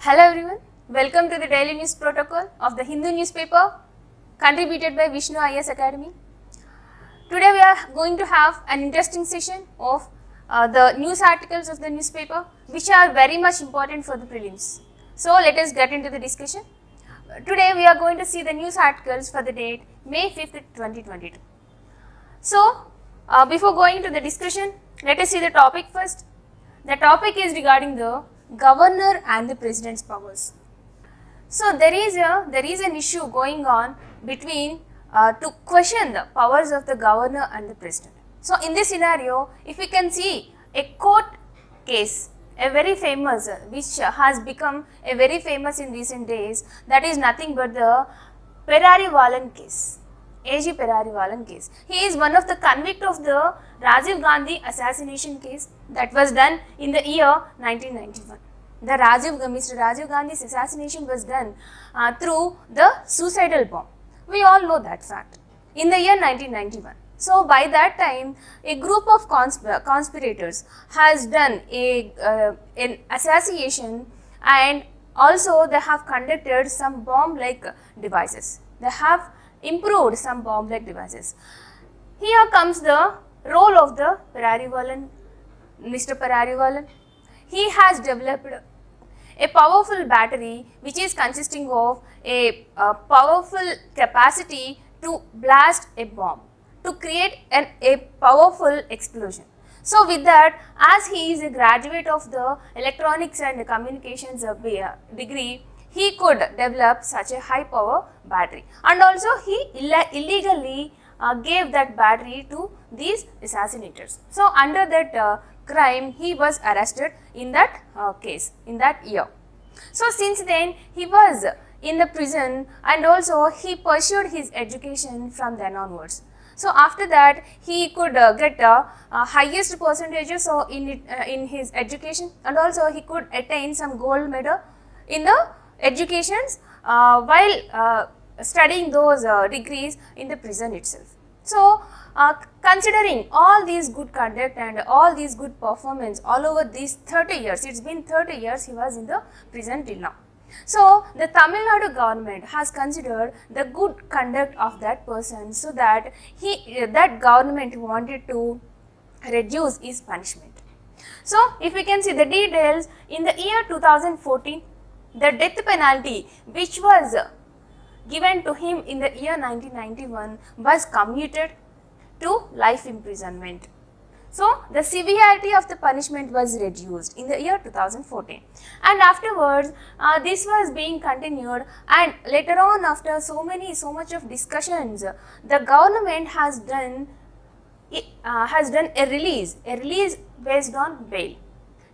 Hello everyone, welcome to the daily news protocol of the Hindu newspaper contributed by Vishnu IS Academy. Today we are going to have an interesting session of the news articles of the newspaper which are very much important for the prelims. So let us get into the discussion. Today we are going to see the news articles for the date May 5th, 2022. So before going to the discussion, let us see the topic first. The topic is regarding the governor and the president's powers. So there is an issue going on between to question the powers of the governor and the president. So in this scenario, if we can see a court case, a very famous, which has become a very famous in recent days, that is nothing but the Perarivalan case. A.G. Perarivalan case. He is one of the convict of the Rajiv Gandhi assassination case that was done in the year 1991. Mr. Rajiv Gandhi's assassination was done through the suicidal bomb. We all know that fact. In the year 1991. So by that time, a group of conspirators has done an assassination, and also they have conducted some bomb-like devices. They have improved some bomb-like devices. Here comes the role of the Perarivalan, Mr. Perarivalan. He has developed a powerful battery which is consisting of a powerful capacity to blast a bomb, to create a powerful explosion. So with that, as he is a graduate of the electronics and communications degree, he could develop such a high power battery, and also he illegally gave that battery to these assassinators. So under that crime, he was arrested in that case, in that year. So since then, he was in the prison, and also he pursued his education from then onwards. So after that, he could get highest percentages in his education, and also he could attain some gold medal in the educations while studying those degrees in the prison itself. So considering all these good conduct and all these good performance all over these 30 years, it's been 30 years he was in the prison till now. So the Tamil Nadu government has considered the good conduct of that person, so that that government wanted to reduce his punishment. So if we can see the details, in the year 2014, the death penalty which was given to him in the year 1991 was commuted to life imprisonment. So the severity of the punishment was reduced in the year 2014, and afterwards this was being continued, and later on, after so much of discussions, the government has done a release based on bail.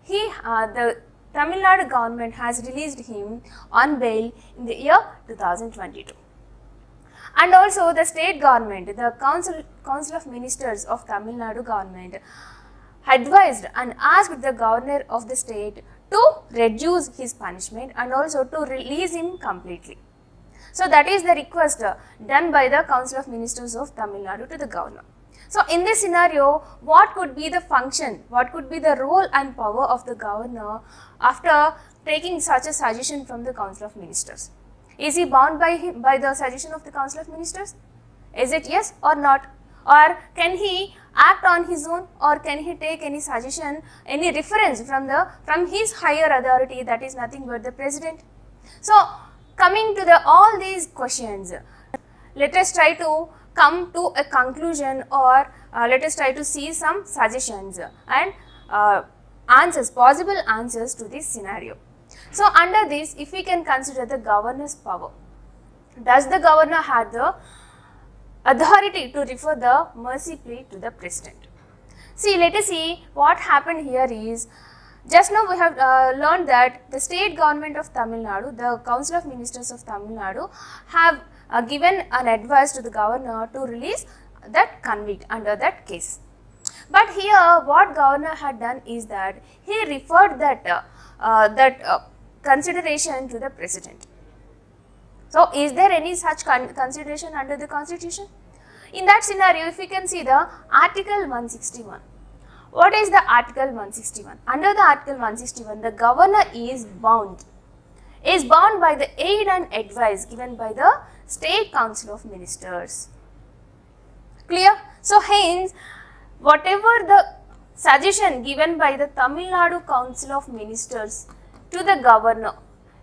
The Tamil Nadu government has released him on bail in the year 2022. And also the state government, the Council of Ministers of Tamil Nadu government advised and asked the governor of the state to reduce his punishment and also to release him completely. So that is the request done by the Council of Ministers of Tamil Nadu to the governor. So in this scenario, what could be the function, what could be the role and power of the governor after taking such a suggestion from the Council of Ministers? Is he bound by the suggestion of the Council of Ministers? Is it yes or not? Or can he act on his own, or can he take any suggestion, any reference from his higher authority, that is nothing but the president? So coming to all these questions, let us try to come to a conclusion, or let us try to see some suggestions and possible answers to this scenario. So under this, if we can consider the governor's power, does the governor have the authority to refer the mercy plea to the president? See, let us see what happened here is, just now we have learned that the state government of Tamil Nadu, the Council of Ministers of Tamil Nadu, have given an advice to the governor to release that convict under that case. But here what governor had done is that he referred that consideration to the president. So is there any such consideration under the constitution? In that scenario, if we can see the Article 161. What is the Article 161? Under the Article 161, the governor is bound is bound by the aid and advice given by the State Council of Ministers. Clear? So hence, whatever the suggestion given by the Tamil Nadu Council of Ministers to the governor,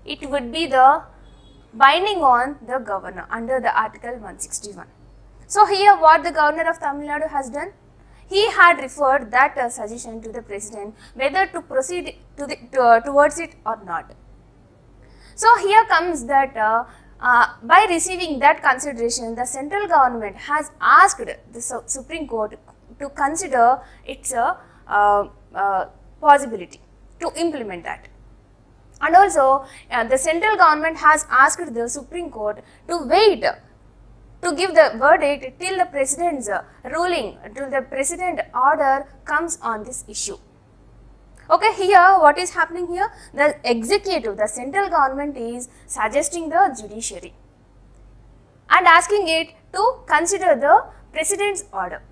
it would be the binding on the governor under the Article 161. So here what the governor of Tamil Nadu has done? He had referred that suggestion to the president whether to proceed towards it or not. So here comes that by receiving that consideration, the central government has asked the Supreme Court to consider its possibility to implement that. And also the central government has asked the Supreme Court to wait to give the verdict till the president's ruling, till the president order comes on this issue. Okay, here what is happening here? The executive, the central government is suggesting the judiciary and asking it to consider the president's order.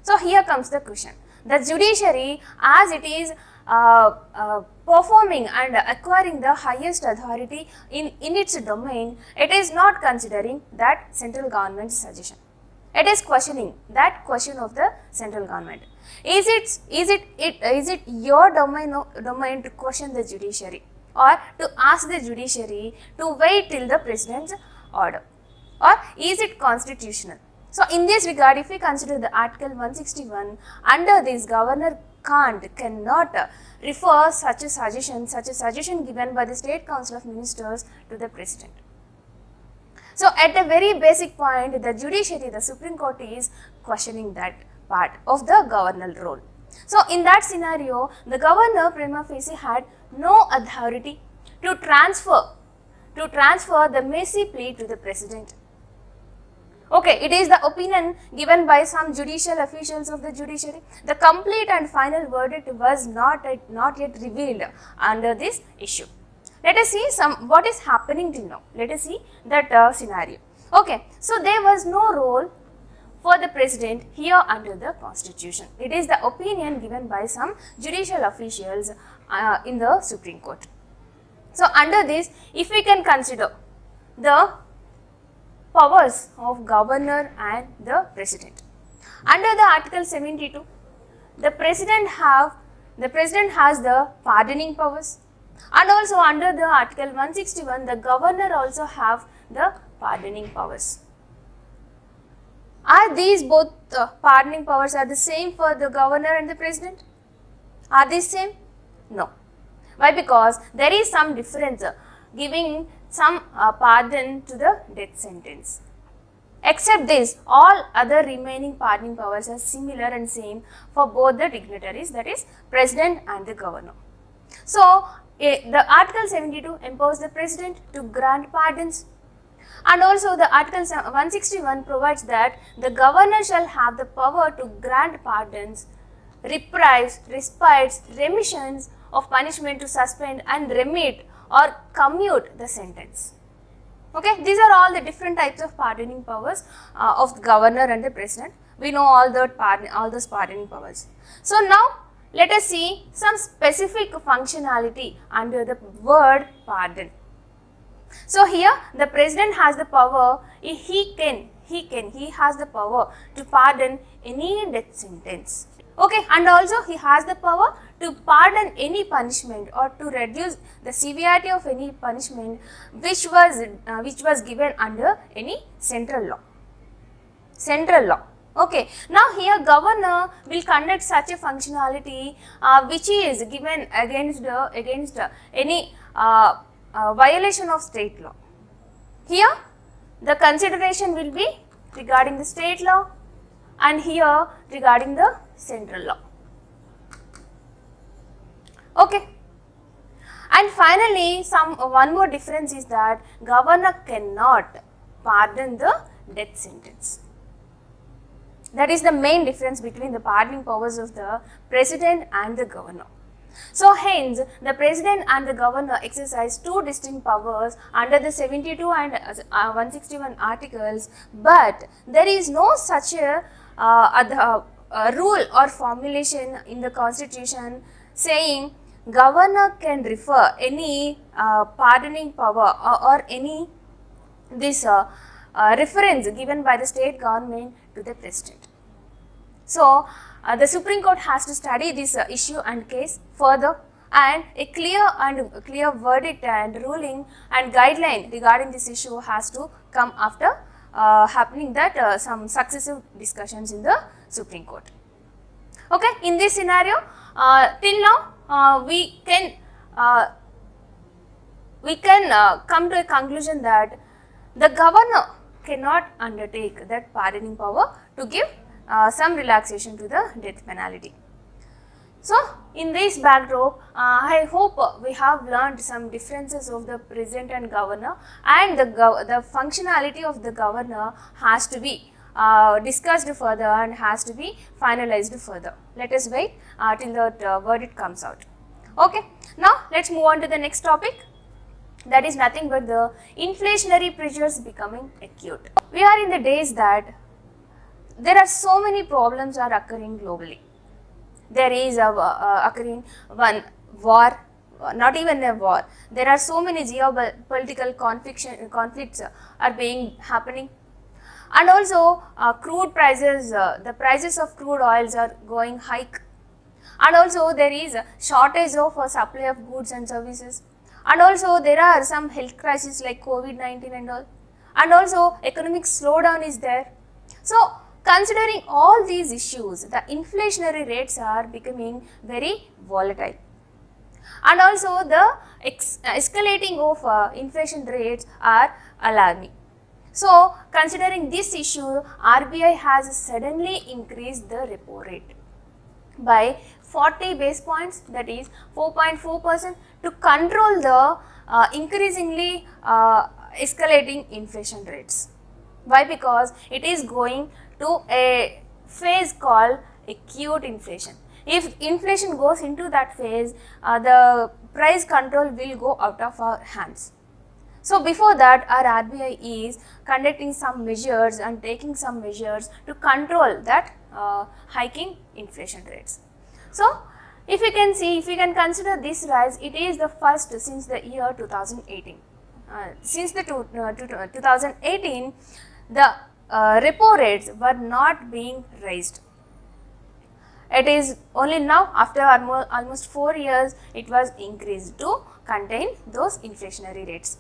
So here comes the question. The judiciary, as it is performing and acquiring the highest authority in its domain, it is not considering that central government's suggestion. It is questioning that question of the central government. Is it your domain to question the judiciary or to ask the judiciary to wait till the president's order, or is it constitutional? So in this regard, if we consider the Article 161, under this governor cannot refer such a suggestion given by the State Council of Ministers to the President. So at a very basic point, the judiciary, the Supreme Court is questioning that part of the governor role. So in that scenario, the governor prima facie had no authority to transfer the messy plea to the President. Okay, it is the opinion given by some judicial officials of the judiciary. The complete and final verdict was not yet revealed under this issue. Let us see what is happening till now. Let us see that scenario. Okay, so there was no role for the president here under the constitution. It is the opinion given by some judicial officials in the Supreme Court. So under this, if we can consider the powers of governor and the president. Under the Article 72, the president has the pardoning powers, and also under the Article 161, the governor also have the pardoning powers. Are these both pardoning powers are the same for the governor and the president? Are they same? No. Why? Because there is some difference giving some pardon to the death sentence. Except this, all other remaining pardoning powers are similar and same for both the dignitaries, that is president and the governor. So the Article 72 empowers the president to grant pardons, and also the Article 161 provides that the governor shall have the power to grant pardons, reprise, respites, remissions of punishment, to suspend and remit or commute the sentence. Okay, these are all the different types of pardoning powers of the governor and the president. We know all those pardoning powers. So now let us see some specific functionality under the word pardon. So here the president has the power, he has the power to pardon any death sentence. Okay, and also he has the power to pardon any punishment or to reduce the severity of any punishment which was given under any central law. Okay, now here governor will conduct such a functionality which is given against any violation of state law. Here the consideration will be regarding the state law, and here regarding the central law. Okay, and finally one more difference is that governor cannot pardon the death sentence. That is the main difference between the pardoning powers of the president and the governor. So hence the president and the governor exercise two distinct powers under the 72 and 161 articles, but there is no such a rule or formulation in the constitution saying governor can refer any pardoning power or any this reference given by the state government to the president. So, the Supreme Court has to study this issue and case further, and a clear verdict and ruling and guideline regarding this issue has to come after happening that some successive discussions in the Supreme Court. Okay, in this scenario, till now we can come to a conclusion that the governor cannot undertake that pardoning power to give some relaxation to the death penalty. So, in this backdrop, I hope we have learned some differences of the president and governor, and the functionality of the governor has to be discussed further and has to be finalized further. Let us wait till the verdict comes out. Okay. Now, let us move on to the next topic. That is nothing but the inflationary pressures becoming acute. We are in the days that there are so many problems are occurring globally. There is occurring one war, not even a war. There are so many geopolitical conflicts are happening, and also crude prices, the prices of crude oils are going hike, and also there is a shortage of supply of goods and services, and also there are some health crises like COVID-19 and all, and also economic slowdown is there. So, considering all these issues, the inflationary rates are becoming very volatile, and also the escalating of inflation rates are alarming. So, considering this issue, RBI has suddenly increased the repo rate by 40 base points, that is 4.4%, to control the increasingly escalating inflation rates. Why? Because it is going to a phase called acute inflation. If inflation goes into that phase, the price control will go out of our hands. So, before that, our RBI is conducting some measures and taking some measures to control that hiking inflation rates. So, if we can see, if we can consider this rise, it is the first since the year 2018. Since the 2018, the repo rates were not being raised. It is only now, after almost 4 years, it was increased to contain those inflationary rates.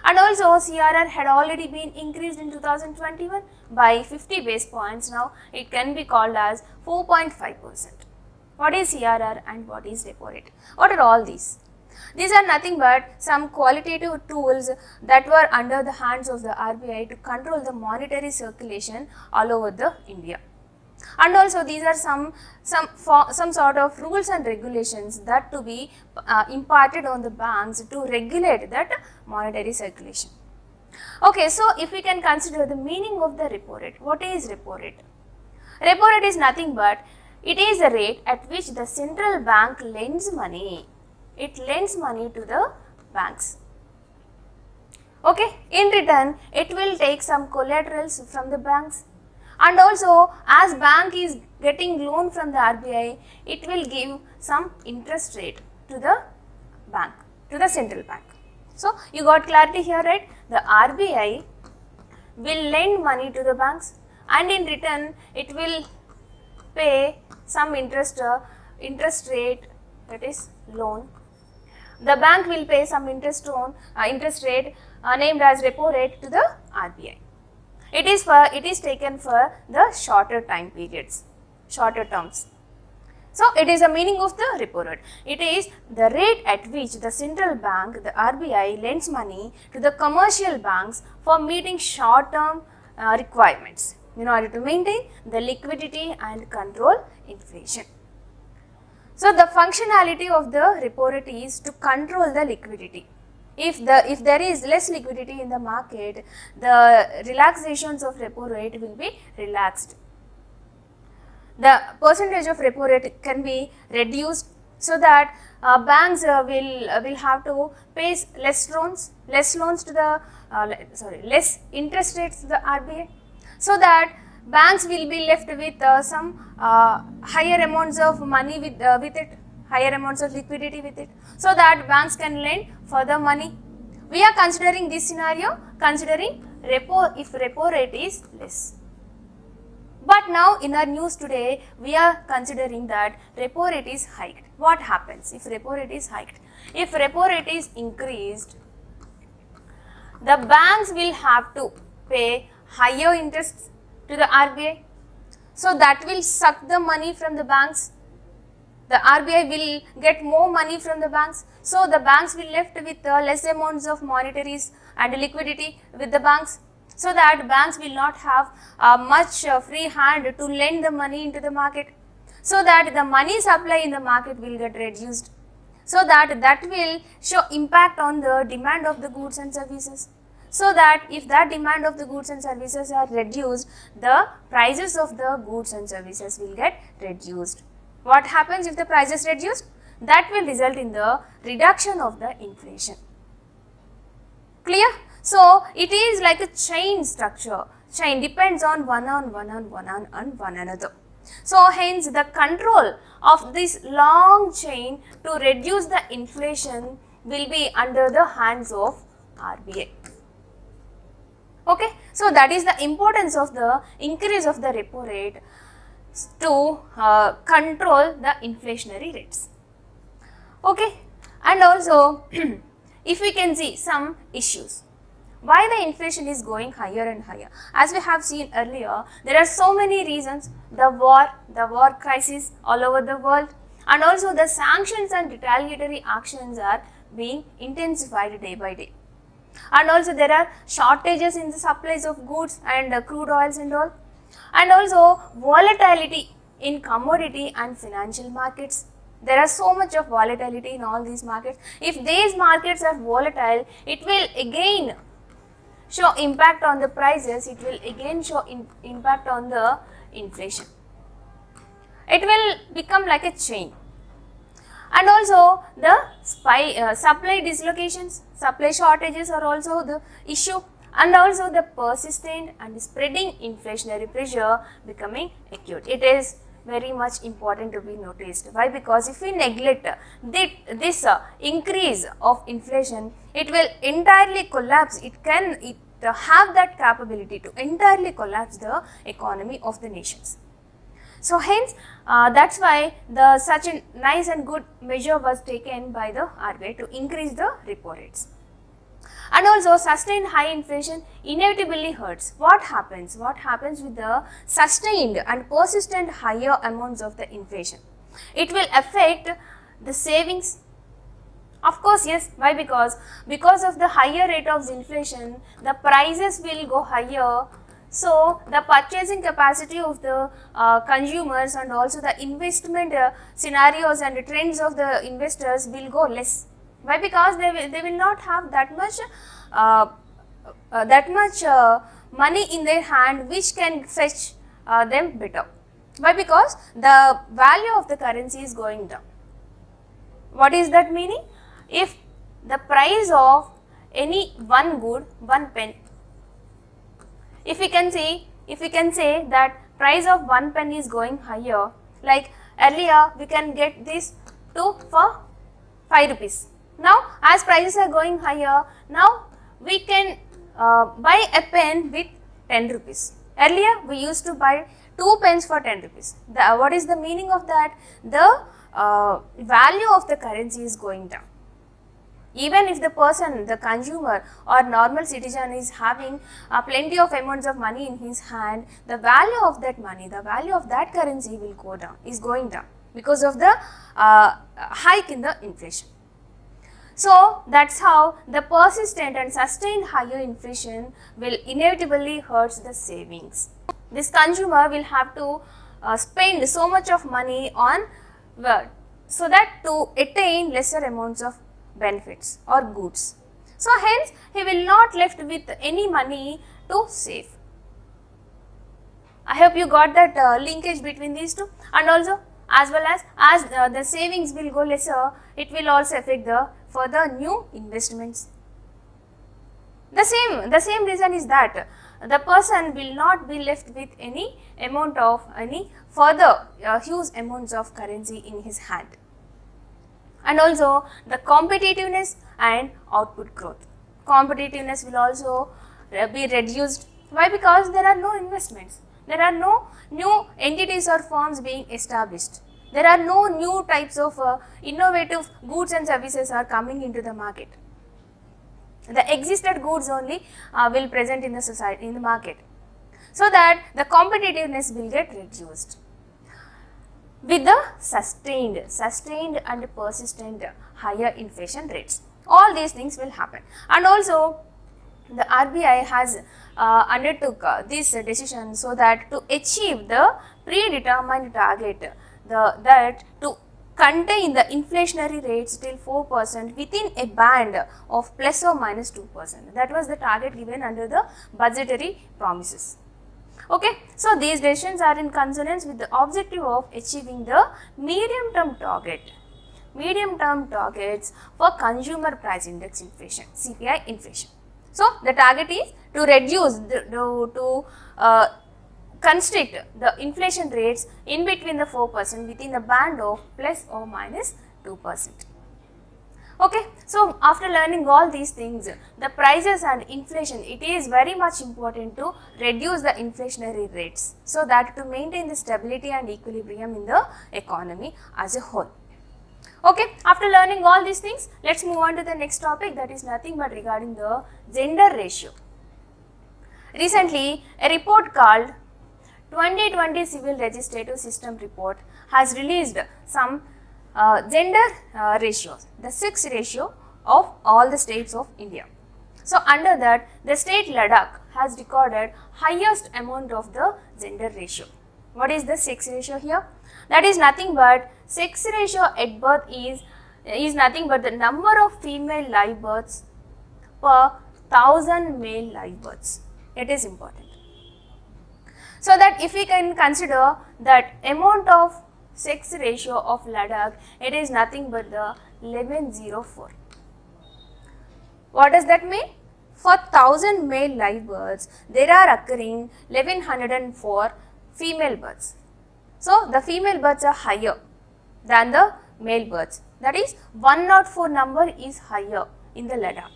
And also CRR had already been increased in 2021 by 50 base points. Now it can be called as 4.5%. What is CRR and what is repo rate? What are all these? These are nothing but some qualitative tools that were under the hands of the RBI to control the monetary circulation all over the India. And also these are some sort of rules and regulations that to be imparted on the banks to regulate that monetary circulation. Okay, so if we can consider the meaning of the repo rate, what is repo rate? Repo rate is nothing but it is the rate at which the central bank lends money. It lends money to the banks. Okay, in return it will take some collaterals from the banks. And also, as bank is getting loan from the RBI, it will give some interest rate to the bank, to the central bank. So, you got clarity here, right? The RBI will lend money to the banks, and in return, it will pay some interest rate, that is loan. The bank will pay some interest rate named as repo rate to the RBI. It is taken for the shorter time periods, shorter terms. So, it is the meaning of the repo rate. It is the rate at which the central bank, the RBI, lends money to the commercial banks for meeting short-term requirements in order to maintain the liquidity and control inflation. So, the functionality of the repo rate is to control the liquidity. If there is less liquidity in the market, the relaxations of repo rate will be relaxed. The percentage of repo rate can be reduced so that banks will have to pay less interest rates to the RBI, so that banks will be left with some higher amounts of money with it, higher amounts of liquidity with it, so that banks can lend further money. We are considering this scenario, considering repo, if repo rate is less. But now in our news today, we are considering that repo rate is hiked. What happens if repo rate is hiked? If repo rate is increased, the banks will have to pay higher interest to the RBI. So that will suck the money from the banks. The RBI will get more money from the banks. So the banks will left with less amounts of monetaries and liquidity with the banks. So that banks will not have much free hand to lend the money into the market. So that the money supply in the market will get reduced. So that will show impact on the demand of the goods and services. So that if that demand of the goods and services are reduced, the prices of the goods and services will get reduced. What happens if the prices reduced? That will result in the reduction of the inflation. Clear? So it is like a chain structure. Chain depends on one another. So hence the control of this long chain to reduce the inflation will be under the hands of RBI. Okay, so that is the importance of the increase of the repo rate to control the inflationary rates. Okay, and also if we can see some issues, why the inflation is going higher and higher. As we have seen earlier, there are so many reasons: the war crisis all over the world, and also the sanctions and retaliatory actions are being intensified day by day. And also there are shortages in the supplies of goods and crude oils and all, and also volatility in commodity and financial markets. There are so much of volatility in all these markets. If these markets are volatile, it will again show impact on the prices, it will again show impact on the inflation. It will become like a chain. And also the supply dislocations, supply shortages are also the issue, and also the persistent and spreading inflationary pressure becoming acute. It is very much important to be noticed. Why? Because if we neglect this increase of inflation, it will entirely collapse. It have that capability to entirely collapse the economy of the nations. So hence that's why such a nice and good measure was taken by the RBI to increase the repo rates. And also sustained high inflation inevitably hurts. What happens? What happens with the sustained and persistent higher amounts of the inflation? It will affect the savings. Of course, yes. Why? Because of the higher rate of inflation, the prices will go higher. So the purchasing capacity of the consumers and also the investment scenarios and the trends of the investors will go less. Why? Because they will not have that much money in their hand which can fetch them better. Why? Because the value of the currency is going down. What is that meaning? If the price of any one good, 1 pen, if we can say that price of 1 pen is going higher, like earlier we can get this for 5 rupees. Now as prices are going higher, now we can buy a pen with 10 rupees. Earlier we used to buy 2 pens for 10 rupees. What is the meaning of that? The value of the currency is going down. Even if the person, the consumer or normal citizen is having plenty of amounts of money in his hand, the value of that money, the value of that currency will go down, is going down because of the hike in the inflation. So that's how the persistent and sustained higher inflation will inevitably hurt the savings. This consumer will have to spend so much of money on so that to attain lesser amounts of benefits or goods. So hence he will not left with any money to save. I hope you got that linkage between these two. And also as well as the savings will go lesser, it will also affect the further new investments. The same reason is that the person will not be left with any amount of any further huge amounts of currency in his hand. And also the competitiveness and output growth. Competitiveness will also be reduced. Why? Because there are no investments. There are no new entities or firms being established. There are no new types of innovative goods and services are coming into the market. The existed goods only will present in the society, in the market. So that the competitiveness will get reduced. With the sustained and persistent higher inflation rates. All these things will happen. And also the RBI has undertook this decision so that to achieve the predetermined target, that to contain the inflationary rates till 4% within a band of plus or minus 2%. That was the target given under the budgetary promises. Okay, so these decisions are in consonance with the objective of achieving the medium-term targets for consumer price index inflation, CPI inflation. So the target is to reduce, constrict the inflation rates in between the 4% within the band of plus or minus 2%. Okay, so after learning all these things, the prices and inflation, it is very much important to reduce the inflationary rates so that to maintain the stability and equilibrium in the economy as a whole. Okay, after learning all these things, let's move on to the next topic, that is nothing but regarding the gender ratio. Recently, a report called 2020 Civil Legislative System Report has released some gender ratios, the sex ratio of all the states of India. So under that, the state Ladakh has recorded highest amount of the gender ratio. What is the sex ratio here? That is nothing but sex ratio at birth is nothing but the number of female live births per 1000 male live births. It is important. So that if we can consider that amount of sex ratio of Ladakh, it is nothing but the 1104. What does that mean? For 1000 male live births, there are occurring 1104 female births. So the female births are higher than the male births. That is 104 number is higher in the Ladakh.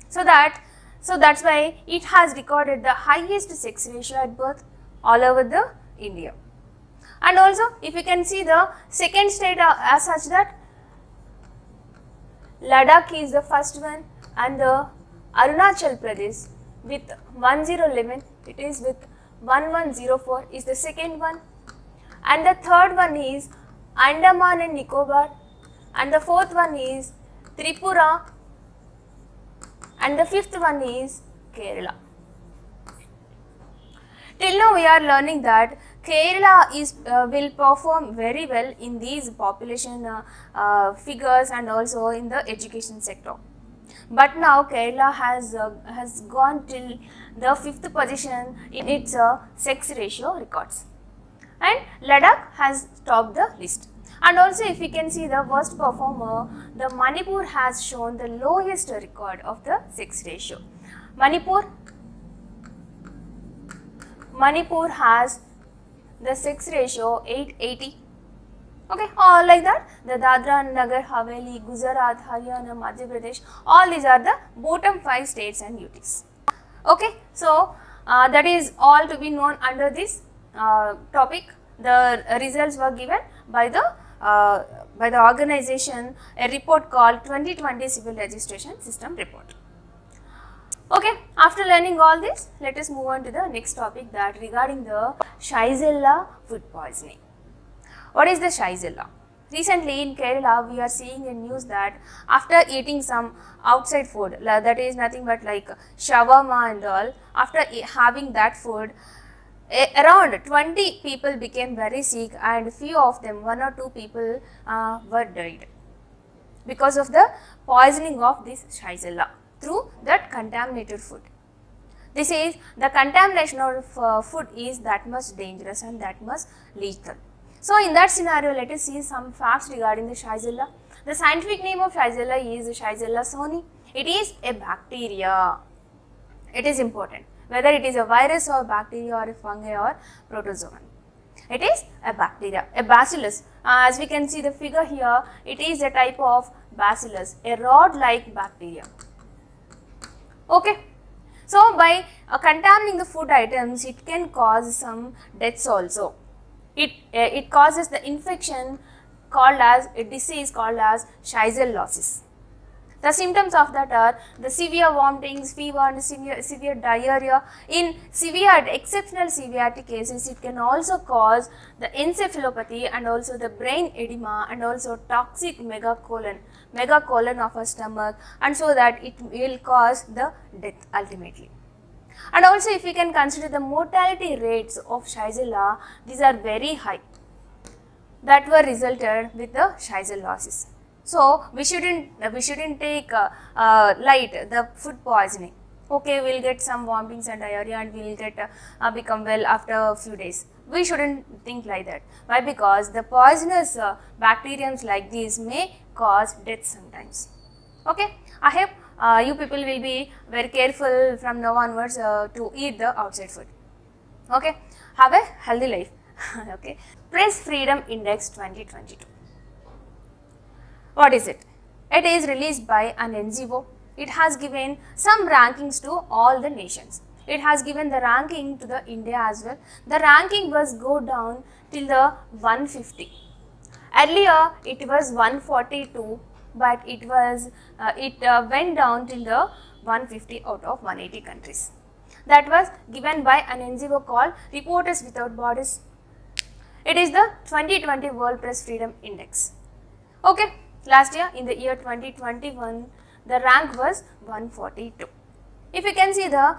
So that's why it has recorded the highest sex ratio at birth all over the India. And also if you can see the second state as such, that Ladakh is the first one and the Arunachal Pradesh with 1011, it is with 1104 is the second one, and the third one is Andaman and Nicobar, and the fourth one is Tripura, and the fifth one is Kerala. Till now we are learning that Kerala will perform very well in these population figures and also in the education sector. But now Kerala has gone till the 5th position in its sex ratio records, and Ladakh has topped the list. And also if you can see the worst performer, the Manipur has shown the lowest record of the sex ratio. Manipur has the sex ratio 880. Okay, all like that. The Dadra and Nagar Haveli, Gujarat, Haryana, Madhya Pradesh, all these are the bottom 5 states and UTs. Okay, so that is all to be known under this topic. The results were given by the organization, a report called 2020 Civil Registration System Report. Okay, after learning all this, let us move on to the next topic, that regarding the Shigella food poisoning. What is the Shigella? Recently in Kerala, we are seeing in news that after eating some outside food, that is nothing but like shawarma and all, after having that food, around 20 people became very sick, and few of them, 1 or 2 people were died because of the poisoning of this Shigella through that contaminated food. This is, the contamination of food is that much dangerous and that much lethal. So in that scenario, let us see some facts regarding the Shigella. The scientific name of Shigella is Shigella soni. It is a bacteria. It is important whether it is a virus or bacteria or a fungi or protozoan. It is a bacteria, a bacillus. As we can see the figure here, it is a type of bacillus, a rod-like bacteria. Okay. So, by contaminating the food items, it can cause some deaths also. It causes the infection called as a disease called as Shigellosis. The symptoms of that are the severe vomitings, fever and severe diarrhea. In severe, exceptional severity cases, it can also cause the encephalopathy and also the brain edema and also toxic megacolon of a stomach, and so that it will cause the death ultimately. And also if we can consider the mortality rates of Shigella, these are very high that were resulted with the Shigellosis. So, we shouldn't take light the food poisoning. Okay, we will get some vomitings and diarrhea and we will get become well after a few days. We shouldn't think like that. Why? Because the poisonous bacteriums like these may cause death sometimes. Okay, I hope you people will be very careful from now onwards to eat the outside food. Okay, have a healthy life. Okay, Press Freedom Index 2022. What is it? It is released by an NGO. It has given some rankings to all the nations. It has given the ranking to the India as well. The ranking was go down till the 150. Earlier it was 142, but it went down till the 150 out of 180 countries. That was given by an NGO called Reporters Without Borders. It is the 2020 World Press Freedom Index. Okay. Last year, in the year 2021, the rank was 142. If you can see the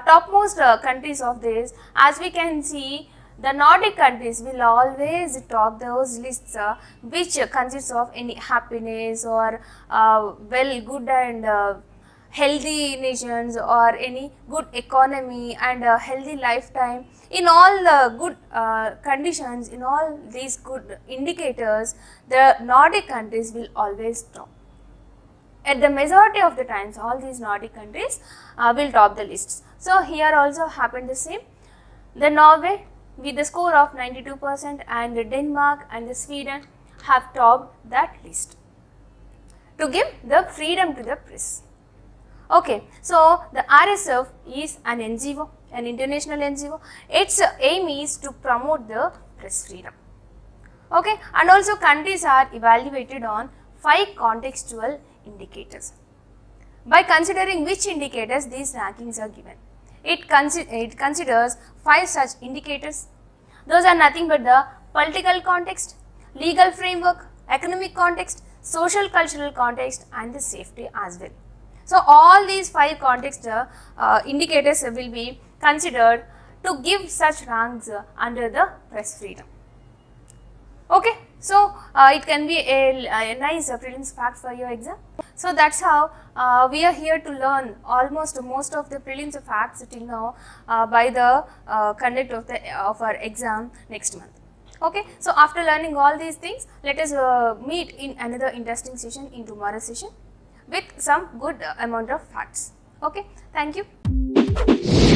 topmost countries of this, as we can see, the Nordic countries will always top those lists which consists of any happiness or good and healthy nations or any good economy and healthy lifetime. In all the good conditions, in all these good indicators, the Nordic countries will always top. At the majority of the times, all these Nordic countries will top the lists. So, here also happened the same. The Norway with the score of 92% and the Denmark and the Sweden have topped that list to give the freedom to the press. Okay, so the RSF is an NGO, an international NGO. Its aim is to promote the press freedom. Okay, and also countries are evaluated on 5 contextual indicators. By considering which indicators these rankings are given, it considers 5 such indicators. Those are nothing but the political context, legal framework, economic context, social cultural context and the safety as well. So, all these 5 context indicators will be considered to give such ranks under the press freedom. Okay, so it can be a nice prelims fact for your exam. So, that is how we are here to learn most of the prelims facts till now by the conduct of our exam next month. Okay, so after learning all these things, let us meet in another interesting session in tomorrow's session with some good amount of facts. Okay, thank you.